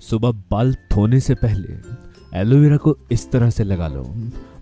सुबह बाल धोने से पहले एलोवेरा को इस तरह से लगा लो।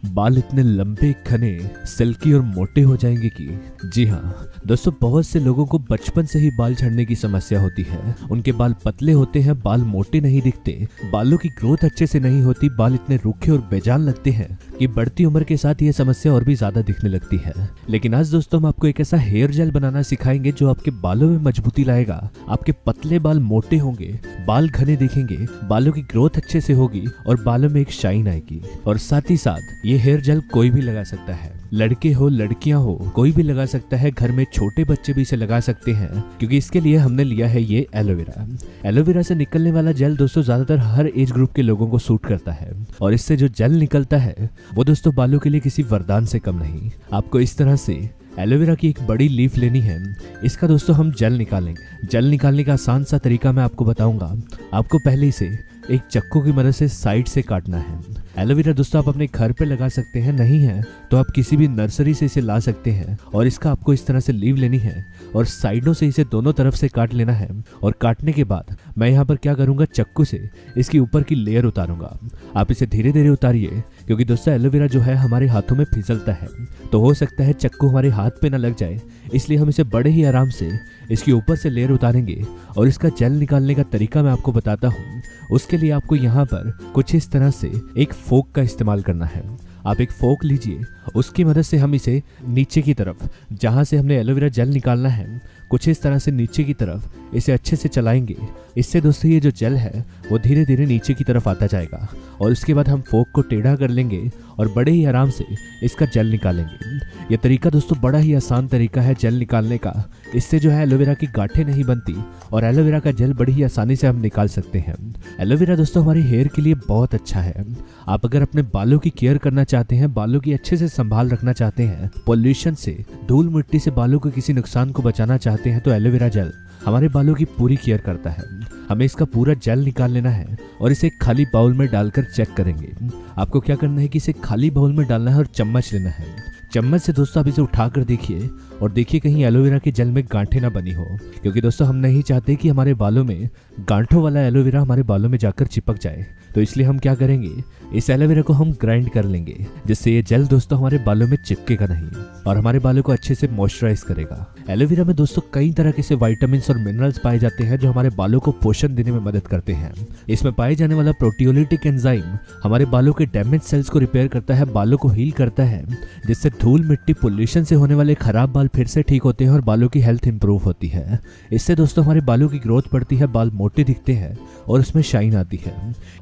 बाल इतने लंबे, घने, सिल्की और मोटे हो जाएंगे कि जी हाँ दोस्तों, बहुत से लोगों को बचपन से ही बाल झड़ने की समस्या होती है। उनके बाल पतले होते हैं, बाल मोटे नहीं दिखते, बालों की ग्रोथ अच्छे से नहीं होती, बाल इतने रूखे और बेजान लगते हैं कि बढ़ती उम्र के साथ ये समस्या और भी ज्यादा दिखने लगती है। लेकिन आज दोस्तों हम आपको एक ऐसा हेयर जेल बनाना सिखाएंगे जो आपके बालों में मजबूती लाएगा। आपके पतले बाल मोटे होंगे, बाल घने दिखेंगे, बालों की ग्रोथ अच्छे से होगी और बालों में एक शाइन आएगी। और साथ ही साथ ये हेयर जेल कोई भी लगा सकता है, लड़के हो लड़कियां हो, कोई भी लगा सकता है। घर में छोटे बच्चे भी इसे लगा सकते हैं, क्योंकि इसके लिए हमने लिया है ये एलोवेरा। एलोवेरा से निकलने वाला जेल दोस्तों ज्यादातर हर एज ग्रुप के लोगों को सूट करता है। और इससे जो जेल निकलता है वो दोस्तों बालों के लिए किसी वरदान से कम नहीं। आपको इस तरह से एलोवेरा की एक बड़ी लीफ लेनी है। इसका दोस्तों हम जेल निकालेंगे। जेल निकालने का आसान सा तरीका मैं आपको बताऊंगा। आपको पहले इसे एक चक्कू की मदद से साइड से काटना है। एलोवेरा दोस्तों आप अपने घर पे लगा सकते हैं, नहीं है तो आप किसी भी नर्सरी से इसे ला सकते हैं। और इसका आपको इस तरह से लीव लेनी है और साइडों से इसे दोनों तरफ से काट लेना है। और काटने के बाद मैं यहाँ पर क्या करूँगा, चक्कू से इसकी ऊपर की लेयर उतारूंगा। आप इसे धीरे धीरे उतारिए, क्योंकि दोस्तों एलोवेरा जो है हमारे हाथों में फिसलता है, तो हो सकता है चक्कू हमारे हाथ पे ना लग जाए। इसलिए हम इसे बड़े ही आराम से इसके ऊपर से लेयर उतारेंगे। और इसका जेल निकालने का तरीका मैं आपको बताता हूँ। उसके लिए आपको यहाँ पर कुछ इस तरह से एक फोक का इस्तेमाल करना है। आप एक फोक लीजिए, उसकी मदद से हम इसे नीचे की तरफ, जहाँ से हमने एलोवेरा जेल निकालना है, कुछ इस तरह से नीचे की तरफ इसे अच्छे से चलाएंगे। इससे दोस्तों ये जो जेल है वो धीरे धीरे नीचे की तरफ आता जाएगा। और उसके बाद हम फोक को टेढ़ा कर लेंगे और बड़े ही आराम से इसका जेल निकालेंगे। ये तरीका दोस्तों बड़ा ही आसान तरीका है जेल निकालने का। इससे जो है एलोवेरा की गांठें नहीं बनती और एलोवेरा का जेल बड़ी ही आसानी से हम निकाल सकते हैं। एलोवेरा दोस्तों हमारे हेयर के लिए बहुत अच्छा है। आप अगर अपने बालों की केयर करना चाहते हैं, बालों की अच्छे से संभाल रखना चाहते हैं, पॉल्यूशन से, धूल मिट्टी से बालों को किसी नुकसान को बचाना चाहते हैं, तो एलोवेरा जेल हमारे बालों की पूरी केयर करता है। हमें इसका पूरा जेल निकाल लेना है और इसे खाली बाउल में डालकर चेक करेंगे। आपको क्या करना है कि इसे खाली बाउल में डालना है और चम्मच लेना है। चम्मच से दोस्तों आप इसे उठाकर देखिए और देखिए कहीं एलोवेरा के जेल में गांठें ना बनी हो, क्योंकि दोस्तों हम नहीं चाहते कि हमारे बालों में गांठों वाला एलोवेरा हमारे बालों में जाकर चिपक जाए। तो इसलिए हम क्या करेंगे, इस एलोवेरा को हम ग्राइंड कर लेंगे, जिससे ये जेल दोस्तों हमारे बालों में चिपकेगा नहीं और हमारे बालों को अच्छे से मॉइस्चराइज करेगा। एलोवेरा में दोस्तों कई तरह के विटामिन और मिनरल्स पाए जाते हैं जो हमारे बालों को पोषण देने में मदद करते हैं। इसमें पाए जाने वाला प्रोटियोलिटिक एंजाइम हमारे बालों के डैमेज सेल्स को रिपेयर करता है, बालों को हील करता है, जिससे धूल मिट्टी पोल्यूशन से होने वाले खराब बाल फिर से ठीक होते हैं और बालों की हेल्थ इंप्रूव होती है। इससे दोस्तों हमारे बालों की ग्रोथ बढ़ती है, बाल मोटे दिखते हैं और उसमें शाइन आती है।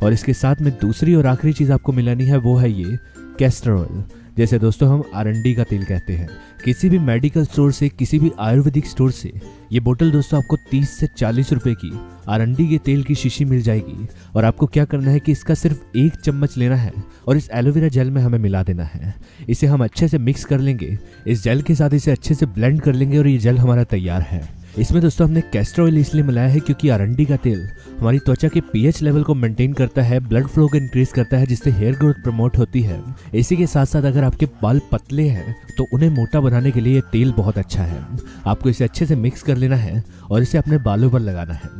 और इसके साथ में दूसरी और आखिरी चीज आपको मिलानी है, वो है ये कैस्टर ऑयल, जैसे दोस्तों हम आरंडी का तेल कहते हैं। किसी भी मेडिकल स्टोर से, किसी भी आयुर्वेदिक स्टोर से ये बोतल दोस्तों आपको 30 से 40 रुपए की आरंडी के तेल की शीशी मिल जाएगी। और आपको क्या करना है कि इसका सिर्फ 1 चम्मच लेना है और इस एलोवेरा जेल में हमें मिला देना है। इसे हम अच्छे से मिक्स कर लेंगे, इस जेल के साथ इसे अच्छे से ब्लेंड कर लेंगे और ये जेल हमारा तैयार है। इसमें दोस्तों हमने कैस्टर ऑयल इसलिए मिलाया है क्योंकि आरंडी का तेल हमारी त्वचा के पीएच लेवल को मेंटेन करता है, ब्लड फ्लो को इंक्रीज करता है, जिससे हेयर ग्रोथ प्रमोट होती है। इसी के साथ साथ अगर आपके बाल पतले हैं तो उन्हें मोटा बनाने के लिए ये तेल बहुत अच्छा है। आपको इसे अच्छे से मिक्स कर लेना है और इसे अपने बालों पर लगाना है।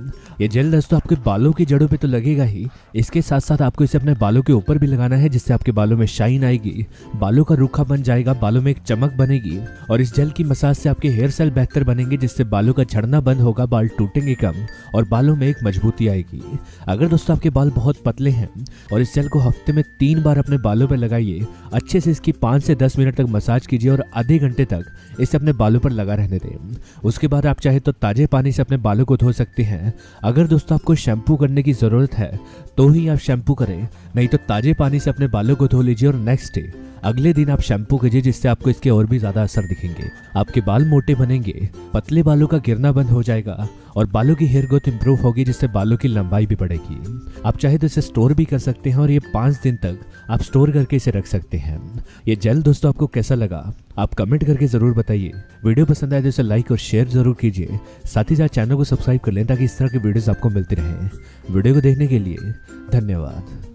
ये जेल दोस्तों आपके बालों की जड़ों पे तो लगेगा ही, इसके साथ साथ आपको इसे अपने बालों के ऊपर भी लगाना है, जिससे आपके बालों में शाइन आएगी, बालों का रूखा बन जाएगा, बालों में एक चमक बनेगी। और इस जेल की मसाज से आपके हेयर सेल बेहतर बनेंगे, जिससे बालों का झड़ना बंद होगा, बाल टूटेंगे कम और बालों में एक मजबूती आएगी। अगर दोस्तों आपके बाल बहुत पतले हैं और इस जेल को हफ्ते में 3 बार अपने बालों पर लगाइए, अच्छे से इसकी 5 से 10 मिनट तक मसाज कीजिए और आधे घंटे तक इसे अपने बालों पर लगा रहने दें। उसके बाद आप चाहे तो ताजे पानी से अपने बालों को धो सकते हैं। अगर दोस्तों आपको शैम्पू करने की जरूरत है तो ही आप शैम्पू करें, नहीं तो ताजे पानी से अपने बालों को धो लीजिए और नेक्स्ट डे, अगले दिन आप शैम्पू कीजिए, जिससे आपको इसके और भी ज्यादा असर दिखेंगे। आपके बाल मोटे बनेंगे, पतले बालों का गिरना बंद हो जाएगा और बालों की हेयर ग्रोथ इंप्रूव होगी, जिससे बालों की लंबाई भी बढ़ेगी। आप चाहे तो इसे स्टोर भी कर सकते हैं और ये 5 दिन तक आप स्टोर करके इसे रख सकते हैं। ये जेल दोस्तों आपको कैसा लगा आप कमेंट करके जरूर बताइए। वीडियो पसंद आए तो इसे लाइक और शेयर जरूर कीजिए। साथ ही साथ चैनल को सब्सक्राइब कर लें ताकि इस तरह की वीडियोस आपको मिलती रहें। वीडियो को देखने के लिए धन्यवाद।